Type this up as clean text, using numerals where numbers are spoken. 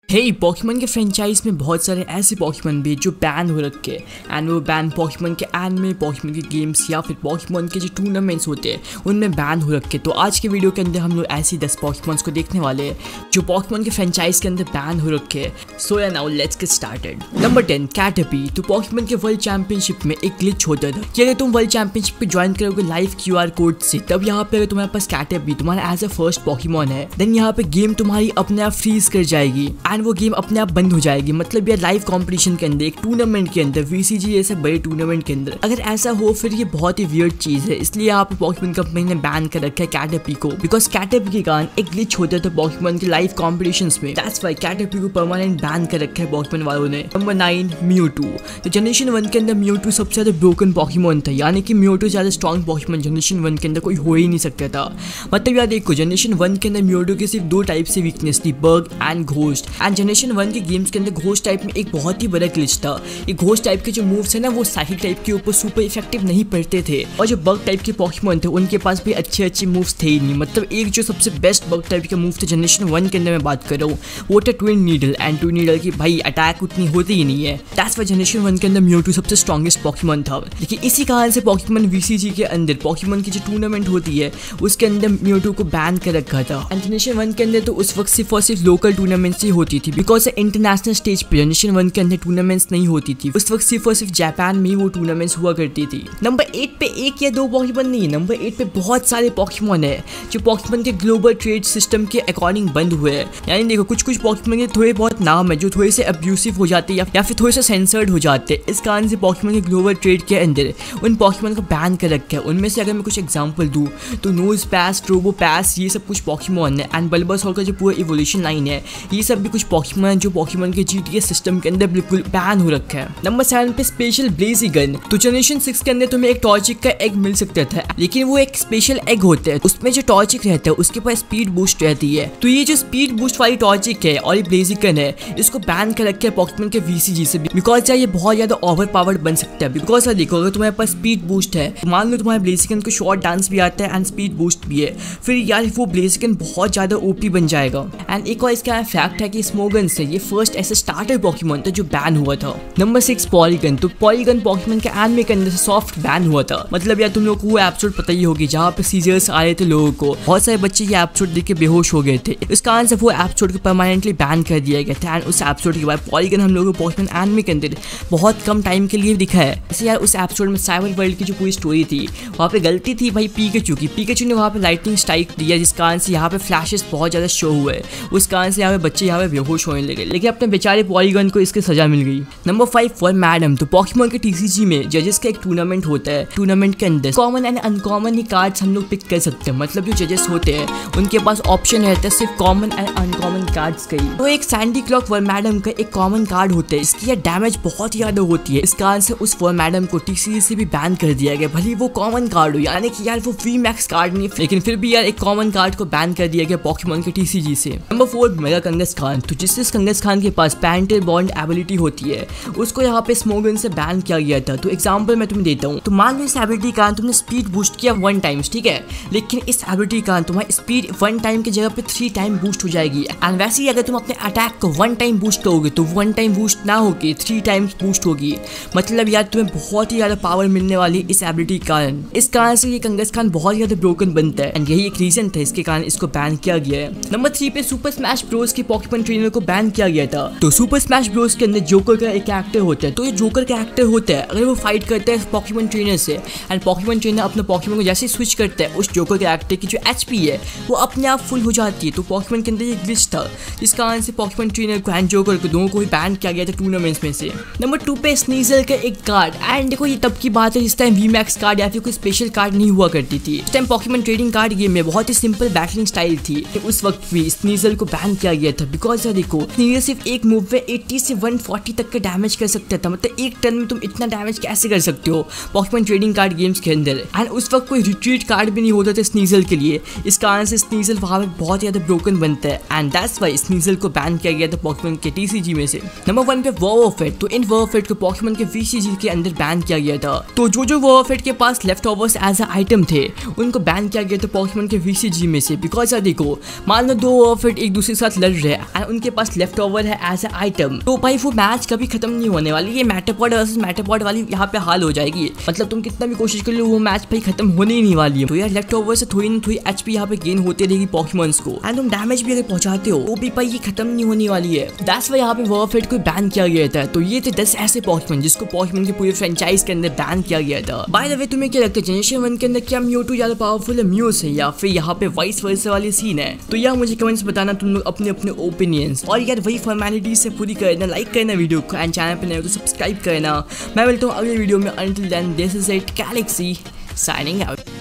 Pokémon के franchise में बहुत सारे ऐसे पॉकीमन भी जो बैन हो रखे एंड वो बैन पॉकीमन के एनिमे, पॉकीमन के गेम्स या फिर पॉकीमन के जो टूर्नामेंट्स होते हैं उनमें बैन हो रखे। तो आज के वीडियो के अंदर हम लोग ऐसी 10 पॉकीमन्स को देखने वाले हैं जो पॉकीमन के फ्रेंचाइज के अंदर बैन हो रखे। सो या now let's get started. Number 10 Caterpie. तो पॉकीमन के वर्ल्ड चैंपियनशिप में एक ग्लिच होता था कि अगर तुम वर्ल्ड चैंपियनशिप पे ज्वाइन करोगे लाइव QR कोड से, तब यहाँ पे अगर तुम्हारे पास कैटरपी तुम्हारा एज अ फर्स्ट पॉकीमन है, देन यहाँ पे गेम तुम्हारी अपने आप फ्रीज कर जाएगी एंड वो गेम अपने आप बंद हो जाएगी। मतलब यार लाइव कंपटीशन के अंदर, एक टूर्नामेंट के अंदर, VCG जैसे बड़े टूर्नामेंट के अंदर अगर ऐसा हो फिर ये बहुत ही वियर्ड चीज है। इसलिए यहाँ पे पॉकीमन कंपनी ने बैन कर रखा है कैटरपी को, बिकॉज कैटरपी के कारण एक ग्लिच होता था पॉकीमन के लाइव कॉम्पिटिशंस में। दैट्स व्हाई कैटरपी को परमानेंट बैन कर रखा है पॉकीमन वालों ने। Number 9 Mewtwo. तो जनरेशन 1 के अंदर म्यूटू सबसे ज्यादा ब्रोकन पॉकीमन था, यानी कि म्यूटू ज्यादा स्ट्रॉन्ग पॉकीमन जनरेशन 1 के अंदर कोई हो ही नहीं सकता था। मतलब यार देखो, जनरेशन 1 के अंदर म्यूटू की सिर्फ 2 टाइप से वीकनेस थी, bug and ghost. And generation 1 के गेम्स के अंदर घोस्ट टाइप में एक बहुत ही बड़ा ग्लिच था। ये घोस्ट टाइप के जो मूव्स है ना, वो साइकिक टाइप के ऊपर सुपर इफेक्टिव नहीं पड़ते थे, और जो बग टाइप के पॉकीमन थे उनके पास भी अच्छे मूव्स थे ही नहीं। मतलब एक जो सबसे बेस्ट बग टाइप के मूव थे जनरेशन 1 के अंदर मैं बात कर रहा हूँ, वो था twin needle. And twin needle की भाई अटैक उतनी होती ही नहीं है। दैट्स व्हाई जनरेशन 1 के अंदर म्यूटू सबसे स्ट्रॉन्गेस्ट पॉकीमन था। लेकिन इसी कारण से पॉकीमन VCG के अंदर पॉकीमन की जो टूर्नामेंट होती है उसके अंदर म्यूटू को बैन कर रखा था। एंड जनरेशन 1 के अंदर तो उस वक्त सिर्फ और सिर्फ लोकल टूर्नामेंट्स ही होती थी, बिकॉज इंटरनेशनल स्टेज पे जनरेशन 1 के अंदर टूर्नामेंट्स नहीं होती थी। उस वक्त सिर्फ और सिर्फ जापान में ही वो टूर्नामेंट्स हुआ करती थी। नंबर 8 पे एक या 2 पॉकीमन नहीं, नंबर 8 पे बहुत सारे पॉकीमन है जो पॉकीमन के ग्लोबल ट्रेड सिस्टम के अकॉर्डिंग बंद हुए हैं। यानी देखो, कुछ पॉकीमन के थोड़े बहुत नाम है जो थोड़े से अब्यूसिव हो जाते हैं या फिर थोड़े से सेंसर्ड हो जाते हैं। इस कारण से पॉकीमन के ग्लोबल ट्रेड के अंदर उन पॉकीमन को बैन कर रखा है। उनमें से अगर मैं कुछ एग्जांपल दूं तो नोज पैस, ट्रोबो पैस, ये सब कुछ पॉकीमन है। एंड बल्बासोर का जो पूरा इवोल्यूशन लाइन है, ये सब भी कुछ पॉकीमन जो पॉकीमन के GTA सिस्टम के अंदर बिल्कुल बैन हो रखा है। नंबर 7 पे स्पेशल ब्लेजिगन। तो जनरेशन 6 के अंदर तुम्हें एक टॉर्चिक का एग मिल सकता था, लेकिन वो एक स्पेशल एग होता है। उसमें जो टॉर्चिक रहता है उसके पास स्पीड बूस्ट रहती है। तो ये जो स्पीड बूस्ट वाली टॉर्चिक है और ये ब्लेजिगन है, इसको बैन कर रखा है पॉकीमन के VCG से, बिकॉज यार ये बहुत ज्यादा ओवर पावर्ड बन सकता है। बिकॉज यार देखो, अगर तुम्हारे पास स्पीड बूस्ट है, मान लो तुम्हारे ब्लेजिगन को शॉर्ट डांस भी आता है एंड स्पीड बूस्ट भी है, फिर यार वो ब्लेजिगन बहुत ज्यादा OP बन जाएगा। एंड एक और इसका फैक्ट है कि स्मोगन से ये फर्स्ट ऐसा स्टार्टर पॉकीमन था जो बैन हुआ था। Number 6 polygon. तो पॉलीगन पॉकीमन के एनिमे के अंदर से सॉफ्ट बैन हुआ था। मतलब यार तुम लोग को वो एपिसोड पता ही होगी जहाँ पे सीजर्स आ रहे थे लोगों को, बहुत सारे बच्चे ये एपिसोड देख के बेहोश हो गए थे। इस कारण से वो एपिसोड को परमानेंटली बैन कर दिया गया था। एंड उस एपिसोड के बाद पॉलीगन हम लोगों को पॉकीमन एनिमे के अंदर बहुत कम टाइम के लिए दिखा है। जैसे यार उस एपिसोड में साइबर वर्ल्ड की जो पूरी स्टोरी थी, वहाँ पे गलती थी भाई पिकाचू की। पिकाचू ने वहाँ पे लाइटनिंग स्ट्राइक दिया, जिस कारण से यहाँ पे फ्लैशेस बहुत ज्यादा शो हुए। उस कारण से यहाँ पे बच्चे यहाँ पे बेहोश होने लगे, लेकिन अपने बेचारे पॉलीगन को इसकी सजा मिल गई। Number 5 for madam. तो पॉकीमन के TCG में जजेस का एक टूर्नामेंट होता है। टूर्नामेंट के अंदर common and uncommon he cards हम लोग पिक कर सकते हैं। मतलब जो जजेस होते हैं उनके पास ऑप्शन रहता है सिर्फ कॉमन एंड अनकॉमन कार्ड्स का ही। तो एक सैंडी क्लॉक फॉर मैडम का एक कॉमन कार्ड होता है, इसकी यार डैमेज बहुत ही ज्यादा होती है। इस कारण से उस फॉर मैडम को TCG से भी बैन कर दिया गया, भले वो कॉमन कार्ड हो, यानी कि यार वो VMAX कार्ड नहीं, लेकिन फिर भी यार एक कॉमन कार्ड को बैन कर दिया गया पॉकीमन के TCG से। Number 4 mega Kangaskhan. तो जिस कंगसखान के पास पैंटर बॉन्ड एबिलिटी होती है उसको यहाँ पे स्मोगन से बैन किया गया था। तो एग्जांपल मैं तुम्हें देता हूँ। तो मान लो इस एबिलिटी का तुमने स्पीड बूस्ट किया 1 टाइम, ठीक है, लेकिन इस एबिलिटी का तुम्हारी स्पीड 1 टाइम की जगह पे 3 टाइम बूस्ट हो जाएगी। एंड वैसे ही अगर तुम अपने अटैक को 1 टाइम बूस्ट करोगे तो 1 टाइम बूस्ट ना होगी, 3 टाइम्स बूस्ट होगी। मतलब यार तुम्हें बहुत ही ज्यादा पावर मिलने वाली इस एबिलिटी के कारण। इस कारण से ये कंगसखान बहुत ज्यादा ब्रोकन बनता है एंड यही एक रीजन था इसके कारण इसको बैन किया गया है। नंबर 3 पे सुपर स्मैश ब्रोस के पॉकीमन ट्रेनर को बैन किया गया था। तो सुपर स्मैश ब्रोस के अंदर जोकर का एक कैरेक्टर होता है। तो ये जोकर का एक्टर होता है, अगर वो फाइट करता है पॉकीमन ट्रेनर से एंड पॉकीमन ट्रेनर अपने पॉकीमन को जैसे स्विच करता है, उस जोकर के एक्टर की जो HP है वो अपने आप फुल हो जाती है। तो पॉकीमन के अंदर ये ग्लिच था, जिस कारण से पॉकीमन ट्रेनर को एंड जोकर को दोनों को ही बैन किया गया था टूर्नामेंट्स में से। नंबर 2 पे स्नीजल का एक कार्ड। एंड देखो, ये तब की बात है जिस टाइम VMAX कार्ड या फिर कोई स्पेशल कार्ड नहीं हुआ करती थी। इस time Pokémon trading card game में बहुत ही सिंपल बैटलिंग स्टाइल थी। उस वक्त भी स्नीजल को बैन किया गया था, बिकॉज यार देखो, स्नीजल सिर्फ एक मूव में 80 से 140 तक का डैमेज कर सकता था। मतलब एक टर्न में तुम इतना डैमेज कैसे कर सकते हो पॉकीमन ट्रेडिंग कार्ड गेम्स के अंदर। एंड उस वक्त कोई रिट्रीट कार्ड भी नहीं होता था स्नीजल के लिए, इस कारण से स्नीजल वहाँ पे बहुत ज्यादा ब्रोकन बनता है। एंड दैट्स व्हाई स्नीजल को बैन किया गया था पॉकीमन के TCG में से। नंबर 1 पे वॉरफेट। तो इन वॉरफेट को पॉकीमन के VCG के अंदर बैन किया गया था। तो जो वॉरफेट के पास leftovers as a item थे उनको बैन किया गया था पॉकीमन के VCG में से, बिकॉज यार देखो, मान लो 2 वॉरफेट एक दूसरे के साथ लड़ रहे हैं एंड उनके पास लेफ्ट ओवर है एज ए आइटम, तो भाई वो मैच कभी खत्म नहीं होने वाली। ये मेटापॉड वर्सेस मेटापॉड वाली यहाँ पे हाल हो जाएगी। मतलब तुम कितना भी कोशिश कर लो वो मैच भाई खत्म होने ही नहीं वाली है। तो यार लेफ्ट ओवर से थोड़ी ना थोड़ी एचपी यहाँ पे गेन होती रहेगी पॉकीमॉन्स को, एंड तुम डैमेज भी अगर पहुंचाते हो वो भी भाई ये खत्म नहीं होने वाली है। दैट्स व्हाई यहाँ पे वॉरफेट को बैन किया गया था। तो ये थे 10 ऐसे पॉकीमॉन जिसको पॉकीमॉन की पूरी फ्रेंचाइज के अंदर बैन किया गया था। बाय द वे तुम्हें क्या लगता है जनरेशन 1 के अंदर क्या म्यूटू ज्यादा पावरफुल है म्यू से, या फिर यहाँ पे वाइस वर्सा वाली सीन है? तो यार मुझे कमेंट्स बताना तुम लोग अपने अपने ओपिनियंस। और यार वही फॉर्मेलिटी से पूरी करना, लाइक करना वीडियो को, एंड चैनल पे नए हो तो सब्सक्राइब करना। मैं मिलता हूँ अगले वीडियो में। Until then this is it, Galaxy signing out.